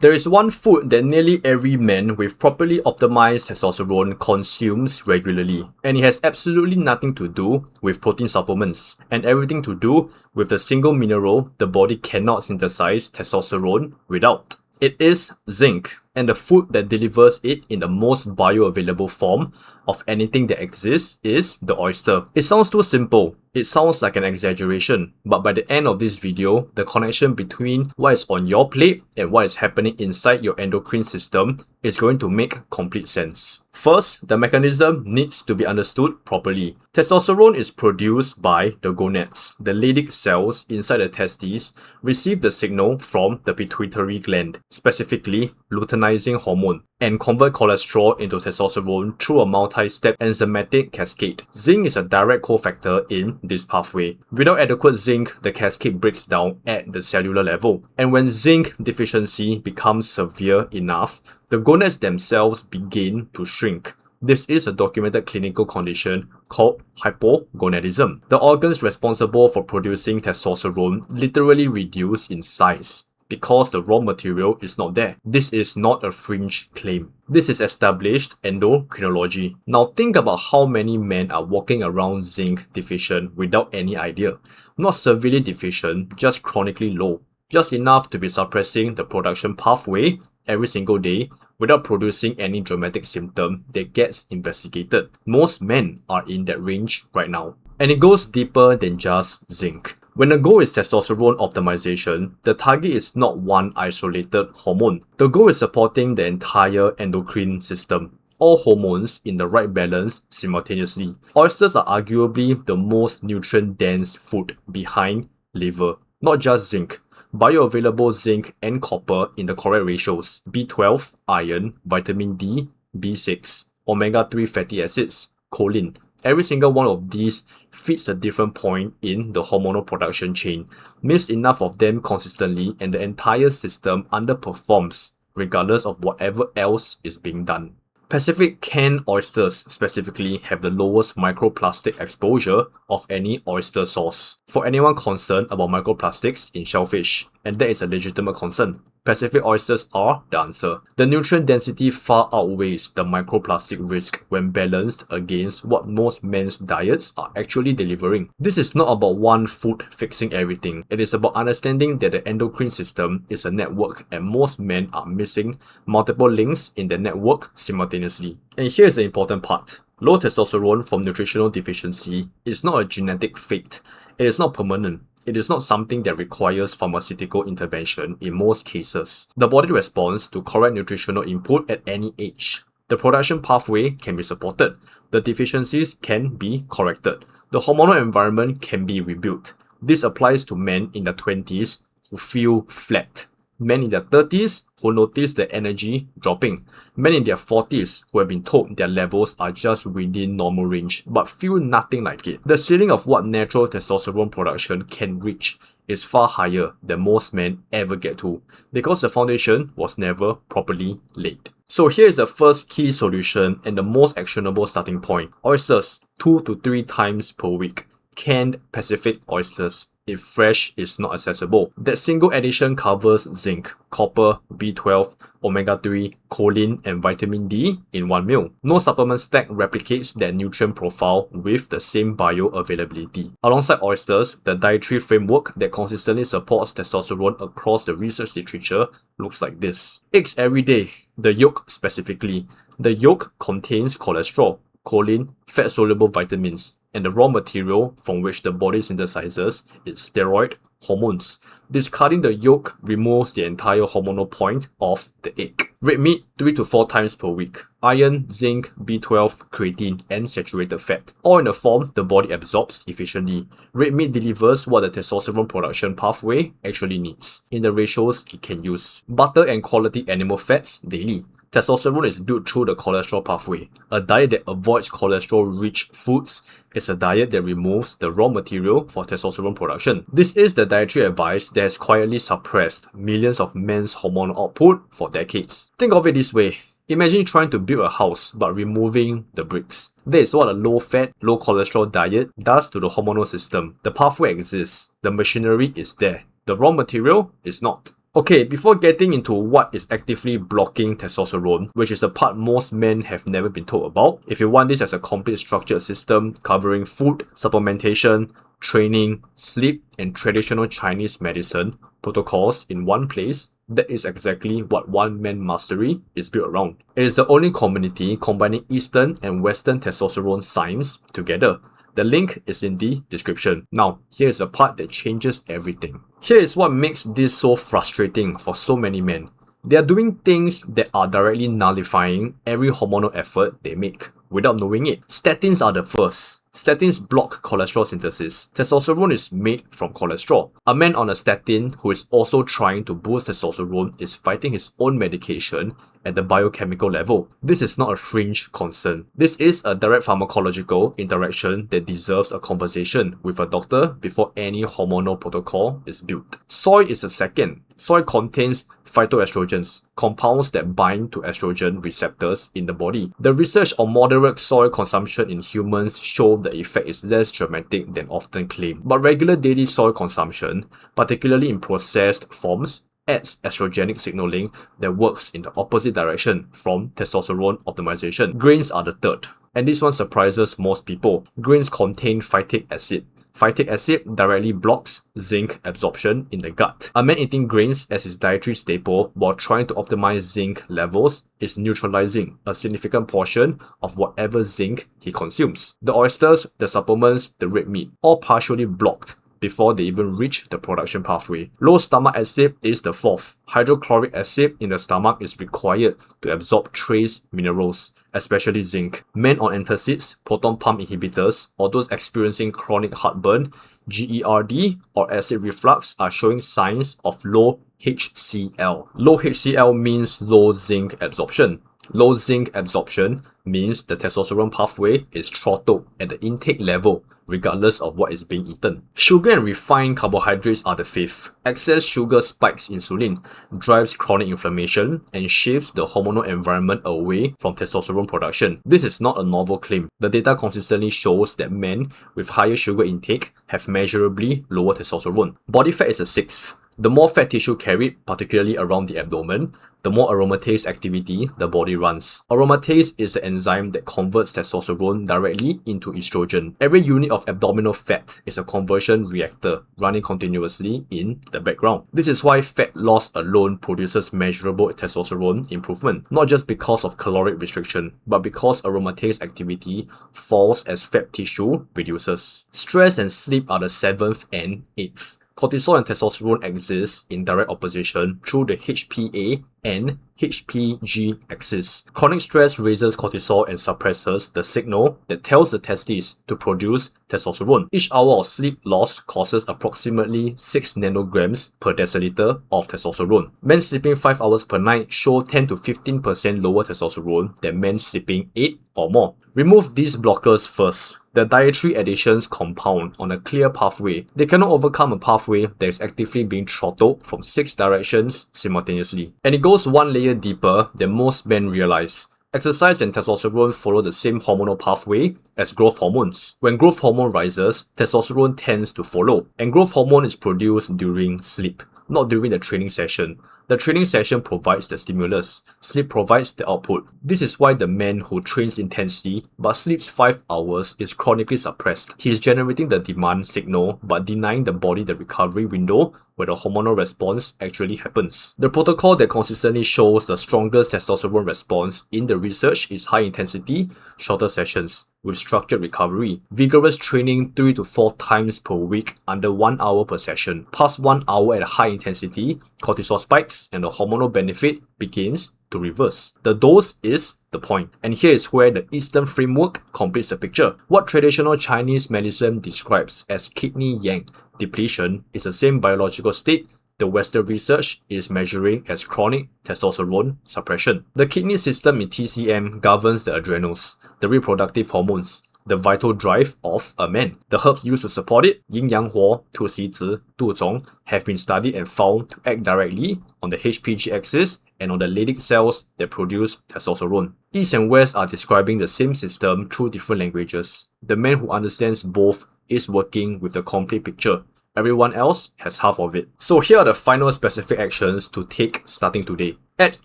There is one food that nearly every man with properly optimized testosterone consumes regularly, and it has absolutely nothing to do with protein supplements, and everything to do with the single mineral the body cannot synthesize testosterone without. It is zinc, and the food that delivers it in the most bioavailable form of anything that exists is the oyster. It sounds too simple. It sounds like an exaggeration, but by the end of this video, the connection between what is on your plate and what is happening inside your endocrine system is going to make complete sense. First, the mechanism needs to be understood properly. Testosterone is produced by the gonads. The Leydig cells inside the testes receive the signal from the pituitary gland, specifically luteinizing hormone, and convert cholesterol into testosterone through a multi-step enzymatic cascade. Zinc is a direct cofactor in this pathway. Without adequate zinc, the cascade breaks down at the cellular level, and when zinc deficiency becomes severe enough, the gonads themselves begin to shrink. This is a documented clinical condition called hypogonadism. The organs responsible for producing testosterone literally reduce in size because the raw material is not there. This is not a fringe claim. This is established endocrinology. Now think about how many men are walking around zinc deficient without any idea. Not severely deficient, just chronically low. Just enough to be suppressing the production pathway every single day without producing any dramatic symptom that gets investigated. Most men are in that range right now. And it goes deeper than just zinc. When the goal is testosterone optimization, the target is not one isolated hormone. The goal is supporting the entire endocrine system, all hormones in the right balance simultaneously. Oysters are arguably the most nutrient-dense food behind liver, not just zinc. Bioavailable zinc and copper in the correct ratios, B12, iron, vitamin D, B6, omega-3 fatty acids, choline. Every single one of these fits a different point in the hormonal production chain. Miss enough of them consistently and the entire system underperforms regardless of whatever else is being done. Pacific canned oysters specifically have the lowest microplastic exposure of any oyster source. For anyone concerned about microplastics in shellfish, and that is a legitimate concern, Pacific oysters are the answer. The nutrient density far outweighs the microplastic risk when balanced against what most men's diets are actually delivering. This is not about one food fixing everything. It is about understanding that the endocrine system is a network and most men are missing multiple links in the network simultaneously. And here's the important part. Low testosterone from nutritional deficiency is not a genetic fate. It is not permanent. It is not something that requires pharmaceutical intervention in most cases. The body responds to correct nutritional input at any age. The production pathway can be supported. The deficiencies can be corrected. The hormonal environment can be rebuilt. This applies to men in their 20s who feel flat. Men in their 30s who notice the energy dropping. Men in their 40s who have been told their levels are just within normal range but feel nothing like it. The ceiling of what natural testosterone production can reach is far higher than most men ever get to because the foundation was never properly laid. So here is the first key solution and the most actionable starting point. Oysters 2 to 3 times per week. Canned Pacific oysters if fresh is not accessible. That single addition covers zinc, copper, B12, omega-3, choline, and vitamin D in one meal. No supplement stack replicates that nutrient profile with the same bioavailability. Alongside oysters, the dietary framework that consistently supports testosterone across the research literature looks like this. Eggs every day, the yolk specifically. The yolk contains cholesterol, choline, fat-soluble vitamins, and the raw material from which the body synthesizes its steroid hormones. Discarding the yolk removes the entire hormonal point of the egg. Red meat 3 to 4 times per week. Iron, zinc, B12, creatine, and saturated fat. All in a form the body absorbs efficiently. Red meat delivers what the testosterone production pathway actually needs, in the ratios it can use. Butter and quality animal fats daily. Testosterone is built through the cholesterol pathway. A diet that avoids cholesterol-rich foods is a diet that removes the raw material for testosterone production. This is the dietary advice that has quietly suppressed millions of men's hormonal output for decades. Think of it this way. Imagine trying to build a house but removing the bricks. That is what a low-fat, low-cholesterol diet does to the hormonal system. The pathway exists. The machinery is there. The raw material is not. Okay, before getting into what is actively blocking testosterone, which is the part most men have never been told about, if you want this as a complete structured system covering food, supplementation, training, sleep, and traditional Chinese medicine protocols in one place, that is exactly what One Man Mastery is built around. It is the only community combining Eastern and Western testosterone science together. The link is in the description. Now, here is the part that changes everything. Here is what makes this so frustrating for so many men. They are doing things that are directly nullifying every hormonal effort they make without knowing it. Statins are the first. Statins block cholesterol synthesis. Testosterone is made from cholesterol. A man on a statin who is also trying to boost testosterone is fighting his own medication at the biochemical level. This is not a fringe concern. This is a direct pharmacological interaction that deserves a conversation with a doctor before any hormonal protocol is built. Soy is a second. Soy contains phytoestrogens, compounds that bind to estrogen receptors in the body. The research on moderate soy consumption in humans show the effect is less dramatic than often claimed. But regular daily soy consumption, particularly in processed forms, adds estrogenic signaling that works in the opposite direction from testosterone optimization. Grains are the third, and this one surprises most people. Grains contain phytic acid. Phytic acid directly blocks zinc absorption in the gut. A man eating grains as his dietary staple while trying to optimize zinc levels is neutralizing a significant portion of whatever zinc he consumes. The oysters, the supplements, the red meat, all partially blocked before they even reach the production pathway. Low stomach acid is the fourth. Hydrochloric acid in the stomach is required to absorb trace minerals, especially zinc. Men on antacids, proton pump inhibitors, or those experiencing chronic heartburn, GERD, or acid reflux are showing signs of low HCl. Low HCl means low zinc absorption. Low zinc absorption means the testosterone pathway is throttled at the intake level, regardless of what is being eaten. Sugar and refined carbohydrates are the fifth. Excess sugar spikes insulin, drives chronic inflammation, and shifts the hormonal environment away from testosterone production. This is not a novel claim. The data consistently shows that men with higher sugar intake have measurably lower testosterone. Body fat is the sixth. The more fat tissue carried, particularly around the abdomen, the more aromatase activity the body runs. Aromatase is the enzyme that converts testosterone directly into estrogen. Every unit of abdominal fat is a conversion reactor running continuously in the background. This is why fat loss alone produces measurable testosterone improvement, not just because of caloric restriction, but because aromatase activity falls as fat tissue reduces. Stress and sleep are the seventh and eighth. Cortisol and testosterone exist in direct opposition through the HPA and HPG axis. Chronic stress raises cortisol and suppresses the signal that tells the testes to produce testosterone. Each hour of sleep loss causes approximately 6 nanograms per deciliter of testosterone. Men sleeping 5 hours per night show 10 to 15% lower testosterone than men sleeping 8 or more. Remove these blockers first. The dietary additions compound on a clear pathway. They cannot overcome a pathway that is actively being throttled from 6 directions simultaneously. And it goes one layer deeper than most men realize. Exercise and testosterone follow the same hormonal pathway as growth hormones. When growth hormone rises, testosterone tends to follow, and growth hormone is produced during sleep, not during the training session. The training session provides the stimulus, sleep provides the output. This is why the man who trains intensely but sleeps 5 hours is chronically suppressed. He is generating the demand signal but denying the body the recovery window where the hormonal response actually happens. The protocol that consistently shows the strongest testosterone response in the research is high intensity, shorter sessions with structured recovery. Vigorous training 3 to 4 times per week under 1 hour per session. Past 1 hour at high intensity, cortisol spikes and the hormonal benefit begins to reverse. The dose is the point. And here is where the Eastern framework completes the picture. What traditional Chinese medicine describes as kidney yang depletion is the same biological state the Western research is measuring as chronic testosterone suppression. The kidney system in TCM governs the adrenals, the reproductive hormones, the vital drive of a man. The herbs used to support it, yin yang huo, tu xi zi, du zong, have been studied and found to act directly on the HPG axis and on the Leydig cells that produce testosterone. East and West are describing the same system through different languages. The man who understands both is working with the complete picture. Everyone else has half of it. So here are the final specific actions to take starting today. Add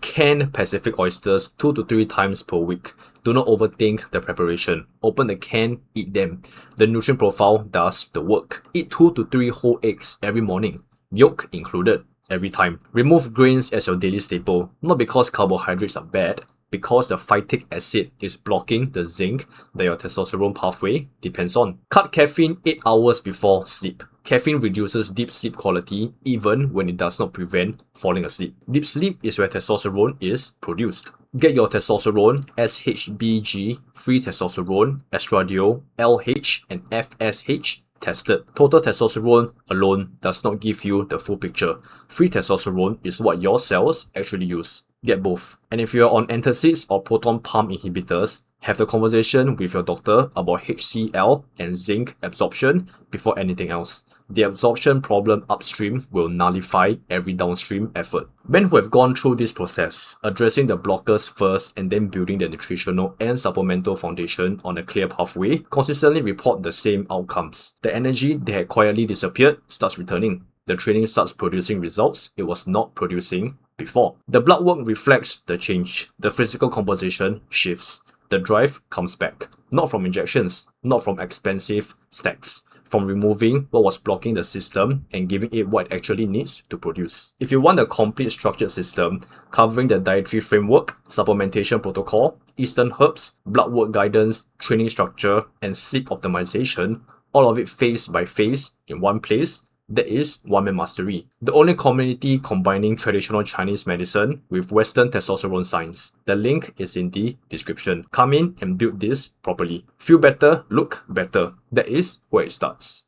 canned Pacific oysters 2 to 3 times per week. Do not overthink the preparation. Open the can, eat them. The nutrient profile does the work. Eat 2 to 3 whole eggs every morning, yolk included, every time. Remove grains as your daily staple, not because carbohydrates are bad, because the phytic acid is blocking the zinc that your testosterone pathway depends on. Cut caffeine 8 hours before sleep. Caffeine reduces deep sleep quality even when it does not prevent falling asleep. Deep sleep is where testosterone is produced. Get your testosterone, SHBG, free testosterone, estradiol, LH, and FSH tested. Total testosterone alone does not give you the full picture. Free testosterone is what your cells actually use. Get both. And if you're on antacids or proton pump inhibitors, have the conversation with your doctor about HCl and zinc absorption before anything else. The absorption problem upstream will nullify every downstream effort. Men who have gone through this process, addressing the blockers first and then building the nutritional and supplemental foundation on a clear pathway, consistently report the same outcomes. The energy that had quietly disappeared starts returning. The training starts producing results it was not producing before. The blood work reflects the change. The physical composition shifts. The drive comes back. Not from injections, not from expensive stacks, from removing what was blocking the system and giving it what it actually needs to produce. If you want a complete structured system covering the dietary framework, supplementation protocol, Eastern herbs, blood work guidance, training structure, and sleep optimization, all of it phase by phase in one place, that is One-Man Mastery, the only community combining traditional Chinese medicine with Western testosterone science. The link is in the description. Come in and build this properly. Feel better, look better. That is where it starts.